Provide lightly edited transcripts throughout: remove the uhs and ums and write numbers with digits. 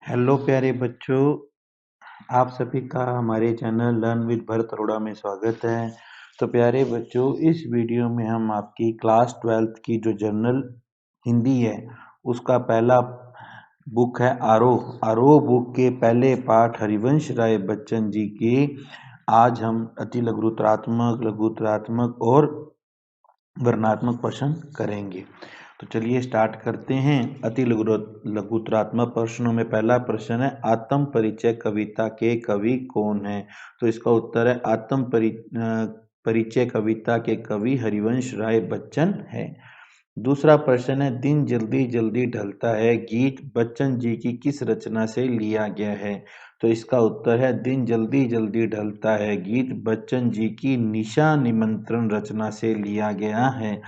Hello प्यारे बच्चों, आप सभी का हमारे channel learn with Bharat Arora में स्वागत है। तो प्यारे बच्चों, इस वीडियो में हम आपकी क्लास 12th की जो जनरल हिंदी है उसका पहला बुक है आरोह। आरोह बुक के पहले पाठ हरिवंश राय बच्चन जी के आज हम अति लघुत्रात्मक, लघुत्रात्मक और वर्णनात्मक प्रश्न करेंगे। तो चलिए स्टार्ट करते हैं। अति लघुत्रात्मक प्रश्नों में पहला प्रश्न है, आत्म परिचय कविता के कवि कौन है? तो इसका उत्तर है आत्म परिचय कविता के कवि हरिवंश राय बच्चन है। दूसरा प्रश्न है, दिन जल्दी जल्दी ढलता है गीत बच्चन जी की किस रचना से लिया गया है? तो इसका उत्तर है दिन जल्दी जल्दी ढलता है गीत बच्चन जी की निशा निमंत्रण रचना से लिया गया है।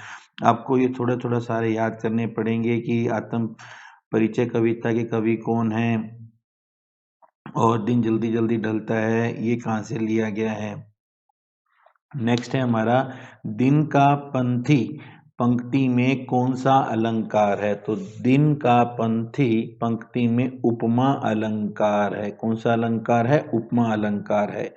आपको ये थोड़ा थोड़ा सारे याद करने पड़ेंगे कि आत्म परिचय कविता के कवि कौन है और दिन जल्दी जल्दी ढलता है ये कहाँ से लिया गया है। नेक्स्ट है हमारा, दिन का पंथी पंक्ति में कौन सा अलंकार है? तो दिन का पंथी पंक्ति में उपमा अलंकार है। कौन सा अलंकार है? उपमा अलंकार है।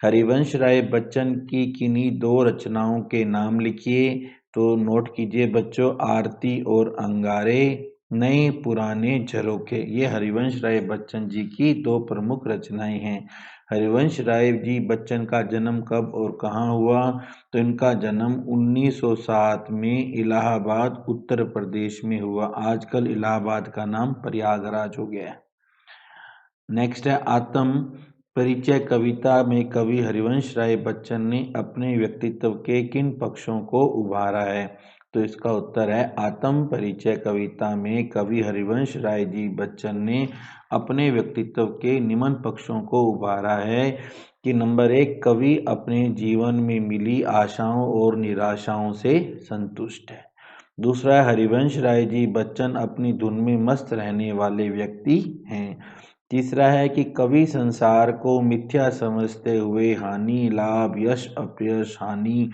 हरिवंश राय बच्चन की किन्हीं दो रचनाओं के नाम लिखिए। तो नोट कीजिए बच्चों, आरती और अंगारे, नए पुराने झरोखे, ये हरिवंश राय बच्चन जी की दो प्रमुख रचनाएं हैं। हरिवंश राय जी बच्चन का जन्म कब और कहाँ हुआ? तो इनका जन्म 1907 में इलाहाबाद उत्तर प्रदेश में हुआ। आजकल इलाहाबाद का नाम प्रयागराज हो गया है। नेक्स्ट है, आत्म परिचय कविता में कवि हरिवंश राय बच्चन ने अपने व्यक्तित्व के किन पक्षों को उभारा है? तो इसका उत्तर है, आत्म परिचय कविता में कवि हरिवंश राय जी बच्चन ने अपने व्यक्तित्व के निम्न पक्षों को उभारा है कि नंबर 1, कवि अपने जीवन में मिली आशाओं और निराशाओं से संतुष्ट है। दूसरा है, हरिवंश राय जी बच्चन अपनी धुन में मस्त रहने वाले व्यक्ति हैं। तीसरा है कि कवि संसार को मिथ्या समझते हुए हानि लाभ यश अपयश हानि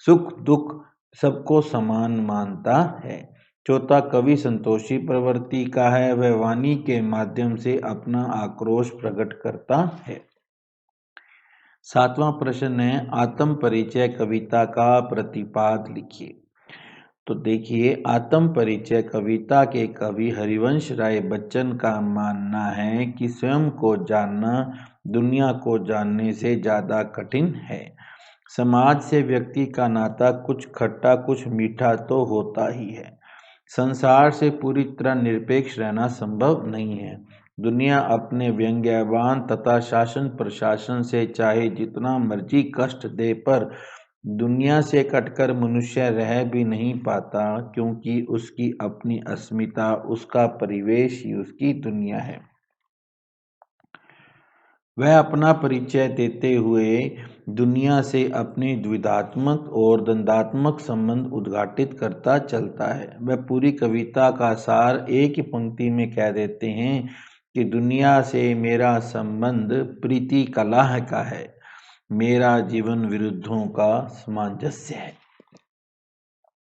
सुख दुख सबको समान मानता है। चौथा, कवि संतोषी प्रवृत्ति का है, वह वाणी के माध्यम से अपना आक्रोश प्रकट करता है। सातवां प्रश्न है, आत्म परिचय कविता का प्रतिपाद लिखिए। तो देखिए, आत्म परिचय कविता के कवि हरिवंश राय बच्चन का मानना है कि स्वयं को जानना दुनिया को जानने से ज्यादा कठिन है। समाज से व्यक्ति का नाता कुछ खट्टा कुछ मीठा तो होता ही है। संसार से पूरी तरह निरपेक्ष रहना संभव नहीं है। दुनिया अपने व्यंग्यवान तथा शासन प्रशासन से चाहे जितना मर्जी कष्ट दे, पर दुनिया से कटकर मनुष्य रह भी नहीं पाता, क्योंकि उसकी अपनी अस्मिता, उसका परिवेश ही उसकी दुनिया है। वह अपना परिचय देते हुए दुनिया से अपने द्विधात्मक और द्वंद्वात्मक संबंध उद्घाटित करता चलता है। वह पूरी कविता का सार एक ही पंक्ति में कह देते हैं कि दुनिया से मेरा संबंध प्रीति कलह का है, मेरा जीवन विरुद्धों का सामंजस्य है।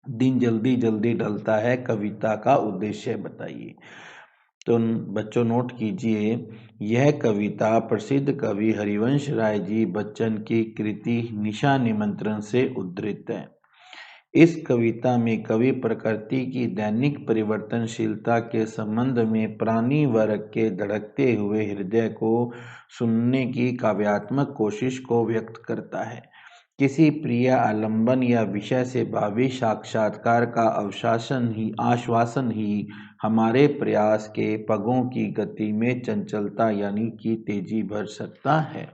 दिन जल्दी जल्दी ढलता है कविता का उद्देश्य बताइए। तो बच्चों नोट कीजिए, यह कविता प्रसिद्ध कवि हरिवंश राय जी बच्चन की कृति निशा निमंत्रण से उद्धृत है। इस कविता में कवि प्रकृति की दैनिक परिवर्तनशीलता के संबंध में प्राणी वर्ग के धड़कते हुए हृदय को सुनने की काव्यात्मक कोशिश को व्यक्त करता है। किसी प्रिय आलंबन या विषय से भावी साक्षात्कार का आश्वासन ही हमारे प्रयास के पगों की गति में चंचलता यानी कि तेजी भर सकता है।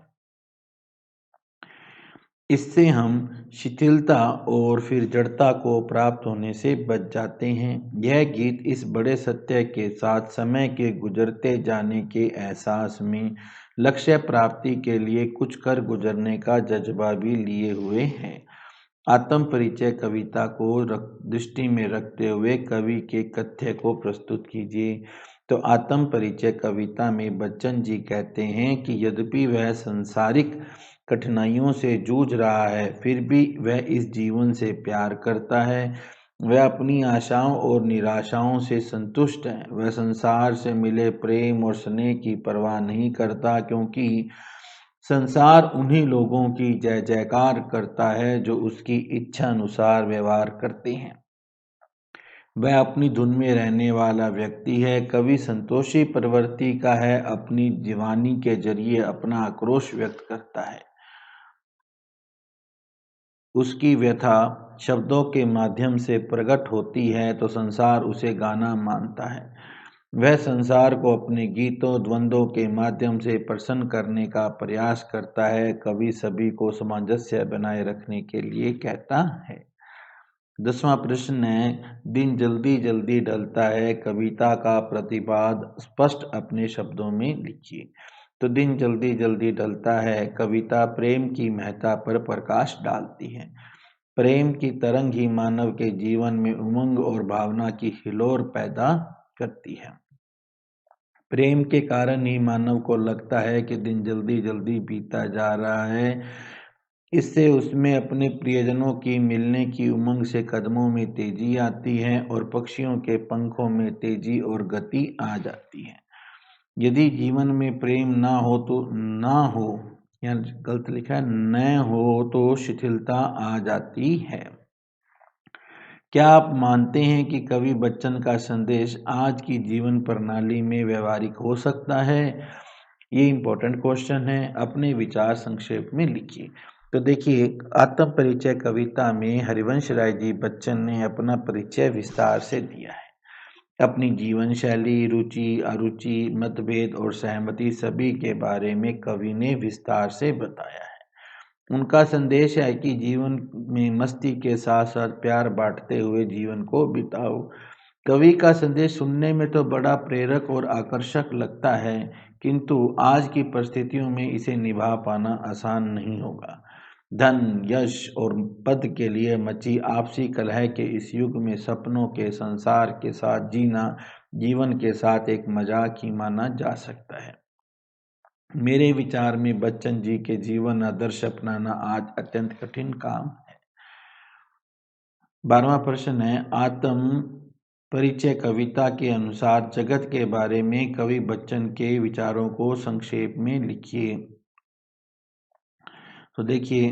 इससे हम शिथिलता और फिर जड़ता को प्राप्त होने से बच जाते हैं। यह गीत इस बड़े सत्य के साथ समय के गुजरते जाने के एहसास में लक्ष्य प्राप्ति के लिए कुछ कर गुजरने का जज्बा भी लिए हुए हैं। आत्म परिचय कविता को दृष्टि में रखते हुए कवि के कथ्य को प्रस्तुत कीजिए। तो आत्म परिचय कविता में बच्चन जी कहते हैं कि यद्यपि वह संसारिक कठिनाइयों से जूझ रहा है, फिर भी वह इस जीवन से प्यार करता है। वह अपनी आशाओं और निराशाओं से संतुष्ट है। वह संसार से मिले प्रेम और स्नेह की परवाह नहीं करता, क्योंकि संसार उन्हीं लोगों की जय जयकार करता है जो उसकी इच्छा अनुसार व्यवहार करते हैं। वह अपनी धुन में रहने वाला व्यक्ति है। कवि संतोषी प्रवृत्ति का है, अपनी जीवानी के जरिए अपना आक्रोश व्यक्त करता है। उसकी व्यथा शब्दों के माध्यम से प्रकट होती है तो संसार उसे गाना मानता है। वह संसार को अपने गीतों द्वंद्वों के माध्यम से प्रसन्न करने का प्रयास करता है। कवि सभी को सामंजस्य बनाए रखने के लिए कहता है। 10वां प्रश्न है, दिन जल्दी जल्दी ढलता है, कविता का प्रतिपाद स्पष्ट अपने शब्दों में लिखिए। तो दिन जल्दी जल्दी ढलता है कविता प्रेम की महत्ता पर प्रकाश डालती है। प्रेम की तरंग ही मानव के जीवन में उमंग और भावना की हिलोर पैदा करती है। प्रेम के कारण ही मानव को लगता है कि दिन जल्दी जल्दी बीता जा रहा है। इससे उसमें अपने प्रियजनों की मिलने की उमंग से कदमों में तेजी आती है और पक्षियों के पंखों में तेजी और गति आ जाती है। यदि जीवन में प्रेम ना हो या गलत लिखा है, न हो तो शिथिलता आ जाती है। क्या आप मानते हैं कि कवि बच्चन का संदेश आज की जीवन प्रणाली में व्यवहारिक हो सकता है? ये इम्पोर्टेंट क्वेश्चन है। अपने विचार संक्षेप में लिखिए। तो देखिए, आत्म परिचय कविता में हरिवंश राय जी बच्चन ने अपना परिचय विस्तार से दिया है। अपनी जीवन शैली, रुचि, अरुचि, मतभेद और सहमति सभी के बारे में कवि ने विस्तार से बताया है। उनका संदेश है कि जीवन में मस्ती के साथ साथ प्यार बांटते हुए जीवन को बिताओ। कवि का संदेश सुनने में तो बड़ा प्रेरक और आकर्षक लगता है, किंतु आज की परिस्थितियों में इसे निभा पाना आसान नहीं होगा। धन, यश और पद के लिए मची आपसी कलह के इस युग में सपनों के संसार के साथ जीना जीवन के साथ एक मजाक ही माना जा सकता है। मेरे विचार में बच्चन जी के जीवन आदर्श अपनाना आज अत्यंत कठिन काम है। 12वां प्रश्न है, आत्म परिचय कविता के अनुसार जगत के बारे में कवि बच्चन के विचारों को संक्षेप में लिखिए। तो देखिए,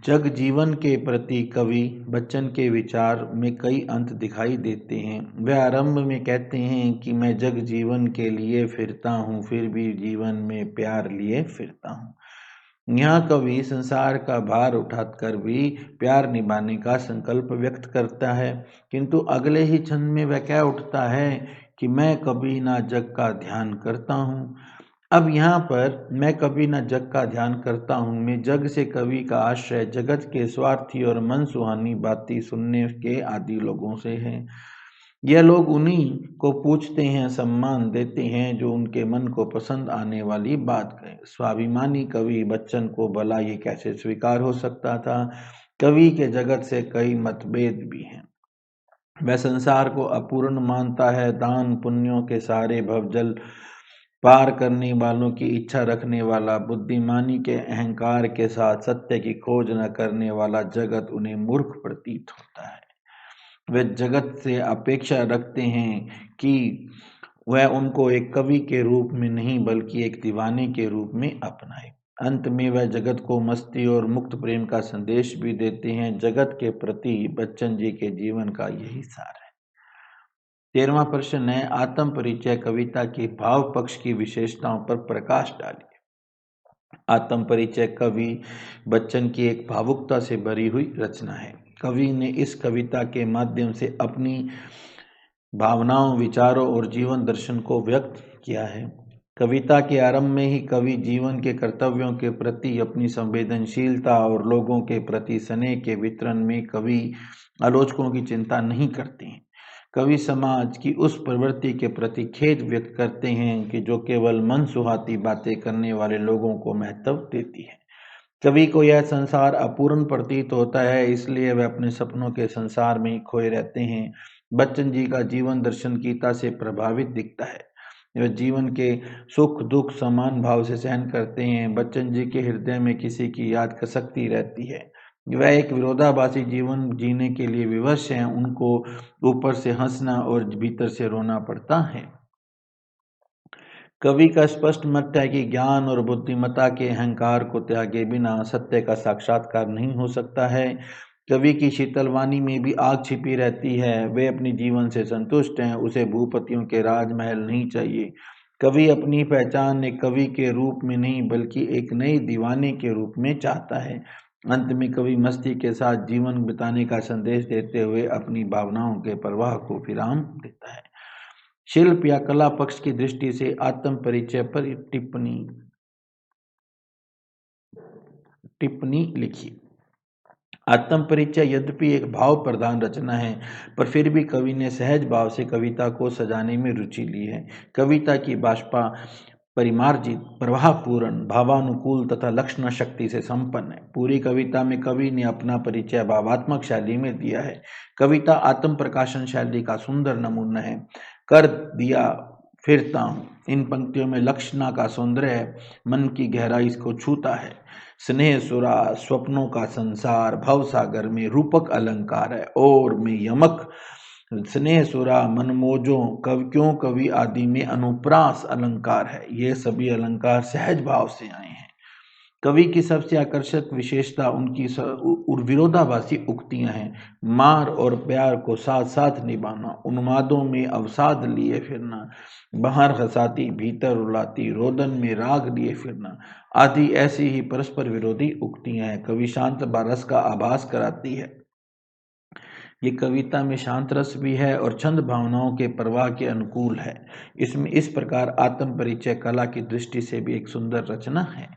जग जीवन के प्रति कवि बच्चन के विचार में कई अंत दिखाई देते हैं। वह आरंभ में कहते हैं कि मैं जग जीवन के लिए फिरता हूँ, फिर भी जीवन में प्यार लिए फिरता हूँ। यहाँ कवि संसार का भार उठाकर भी प्यार निभाने का संकल्प व्यक्त करता है, किंतु अगले ही क्षण में वह कह उठता है कि मैं कभी ना जग का ध्यान करता हूँ। अब यहाँ पर मैं कभी न जग का ध्यान करता हूँ में जग से कवि का आश्रय जगत के स्वार्थी और मन सुहानी बातें सुनने के आदि लोगों से है। यह लोग उन्हीं को पूछते हैं, सम्मान देते हैं जो उनके मन को पसंद आने वाली बात कहें। स्वाभिमानी कवि बच्चन को भला ये कैसे स्वीकार हो सकता था? कवि के जगत से कई मतभेद भी हैं। वह संसार को अपूर्ण मानता है। दान पुण्यों के सारे भवजल पार करने वालों की इच्छा रखने वाला, बुद्धिमानी के अहंकार के साथ सत्य की खोज न करने वाला जगत उन्हें मूर्ख प्रतीत होता है। वे जगत से अपेक्षा रखते हैं कि वह उनको एक कवि के रूप में नहीं बल्कि एक दीवाने के रूप में अपनाए। अंत में वह जगत को मस्ती और मुक्त प्रेम का संदेश भी देते हैं। जगत के प्रति बच्चन जी के जीवन का यही सार है। 13वां प्रश्न है, आत्म परिचय कविता के भाव पक्ष की विशेषताओं पर प्रकाश डालिए। आत्म परिचय कवि बच्चन की एक भावुकता से भरी हुई रचना है। कवि ने इस कविता के माध्यम से अपनी भावनाओं, विचारों और जीवन दर्शन को व्यक्त किया है। कविता के आरंभ में ही कवि जीवन के कर्तव्यों के प्रति अपनी संवेदनशीलता और लोगों के प्रति स्नेह के वितरण में कवि आलोचकों की चिंता नहीं करते हैं। कवि समाज की उस प्रवृत्ति के प्रति खेद व्यक्त करते हैं कि जो केवल मन सुहाती बातें करने वाले लोगों को महत्व देती है। कवि को यह संसार अपूर्ण प्रतीत होता है, इसलिए वह अपने सपनों के संसार में ही खोए रहते हैं। बच्चन जी का जीवन दर्शन गीता से प्रभावित दिखता है। वह जीवन के सुख दुख समान भाव से सहन करते हैं। बच्चन जी के हृदय में किसी की याद खसकती रहती है। वह एक विरोधाभासी जीवन जीने के लिए विवश हैं, उनको ऊपर से हंसना और भीतर से रोना पड़ता है। कवि का स्पष्ट मत है कि ज्ञान और बुद्धिमत्ता के अहंकार को त्यागे बिना सत्य का साक्षात्कार नहीं हो सकता है। कवि की शीतल वाणी में भी आग छिपी रहती है। वे अपने जीवन से संतुष्ट हैं, उसे भूपतियों के राजमहल नहीं चाहिए। कवि अपनी पहचान एक कवि के रूप में नहीं बल्कि एक नए दीवाने के रूप में चाहता है। अंत में कवि मस्ती के साथ जीवन बिताने का संदेश देते हुए अपनी भावनाओं के प्रवाह को विराम देता है। शिल्प या कला पक्ष की दृष्टि से आत्म परिचय पर टिप्पणी लिखी। आत्म परिचय यद्यपि एक भाव प्रधान रचना है, पर फिर भी कवि ने सहज भाव से कविता को सजाने में रुचि ली है। कविता की भाषा परिमार्जित, प्रवाहपूर्ण, भावानुकूल तथा लक्षण शक्ति से संपन्न है। पूरी कविता में कवि ने अपना परिचय भावात्मक शैली में दिया है। कविता आत्म प्रकाशन शैली का सुंदर नमूना है। कर दिया फिरता हूँ, इन पंक्तियों में लक्षणा का सौंदर्य मन की गहराई इसको छूता है। स्नेह सुरा, स्वप्नों का संसार, भवसागर में रूपक अलंकार है। और में यमक, स्नेह सुरा, मनमोजों, क्यों कवि आदि में अनुप्रास अलंकार है। ये सभी अलंकार सहज भाव से आए हैं। कवि की सबसे आकर्षक विशेषता उनकी विरोधाभासी उक्तियां हैं। मार और प्यार को साथ साथ निभाना, उन्मादों में अवसाद लिए फिरना, बाहर हंसाती भीतर रुलाती, रोदन में राग लिए फिरना आदि ऐसी ही परस्पर विरोधी उक्तियां हैं। कवि शांत रस का आभास कराती है। ये कविता में शांत रस भी है और छंद भावनाओं के प्रवाह के अनुकूल है। इसमें इस प्रकार आत्म परिचय कला की दृष्टि से भी एक सुंदर रचना है।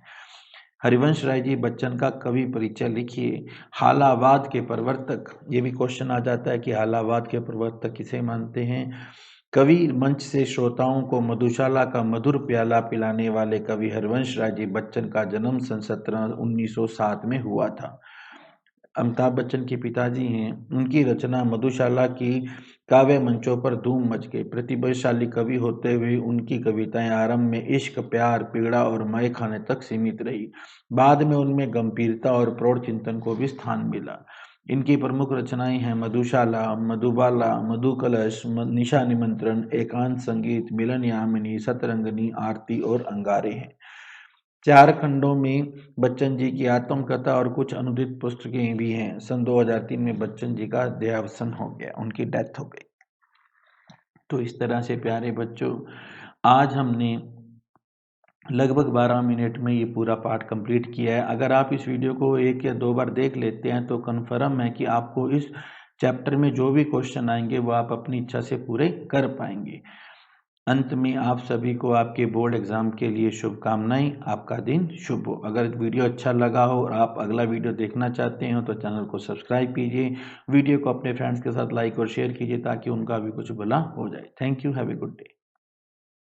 हरिवंश राय जी बच्चन का कवि परिचय लिखिए। हालावाद के प्रवर्तक, ये भी क्वेश्चन आ जाता है कि हालावाद के प्रवर्तक किसे मानते हैं। कवि मंच से श्रोताओं को मधुशाला का मधुर प्याला पिलाने वाले कवि हरिवंश राय जी बच्चन का जन्म सन 1907 में हुआ था। अमिताभ बच्चन के पिताजी हैं। उनकी रचना मधुशाला की काव्य मंचों पर धूम मच गई। प्रतिभाशाली कवि होते हुए उनकी कविताएं आरंभ में इश्क, प्यार, पीड़ा और मय खाने तक सीमित रही। बाद में उनमें गंभीरता और प्रौढ़ चिंतन को भी स्थान मिला। इनकी प्रमुख रचनाएं हैं मधुशाला, मधुबाला, मधुकलश, निशा निमंत्रण, एकांत संगीत, मिलन यामिनी, सतरंगनी, आरती और अंगारे हैं। 4 खंडों में बच्चन जी की आत्मकथा और कुछ अनुदित पुस्तकें भी हैं। सन 2003 में बच्चन जी का देहावसान हो गया, उनकी डेथ हो गई। तो इस तरह से प्यारे बच्चों, आज हमने लगभग 12 मिनट में ये पूरा पाठ कंप्लीट किया है। अगर आप इस वीडियो को 1 या 2 बार देख लेते हैं तो कन्फर्म है कि आपको इस चैप्टर में जो भी क्वेश्चन आएंगे वो आप अपनी इच्छा से पूरे कर पाएंगे। अंत में आप सभी को आपके बोर्ड एग्जाम के लिए शुभकामनाएं। आपका दिन शुभ हो। अगर वीडियो अच्छा लगा हो और आप अगला वीडियो देखना चाहते हो तो चैनल को सब्सक्राइब कीजिए। वीडियो को अपने फ्रेंड्स के साथ लाइक और शेयर कीजिए ताकि उनका भी कुछ भला हो जाए। Thank you. Have a good day.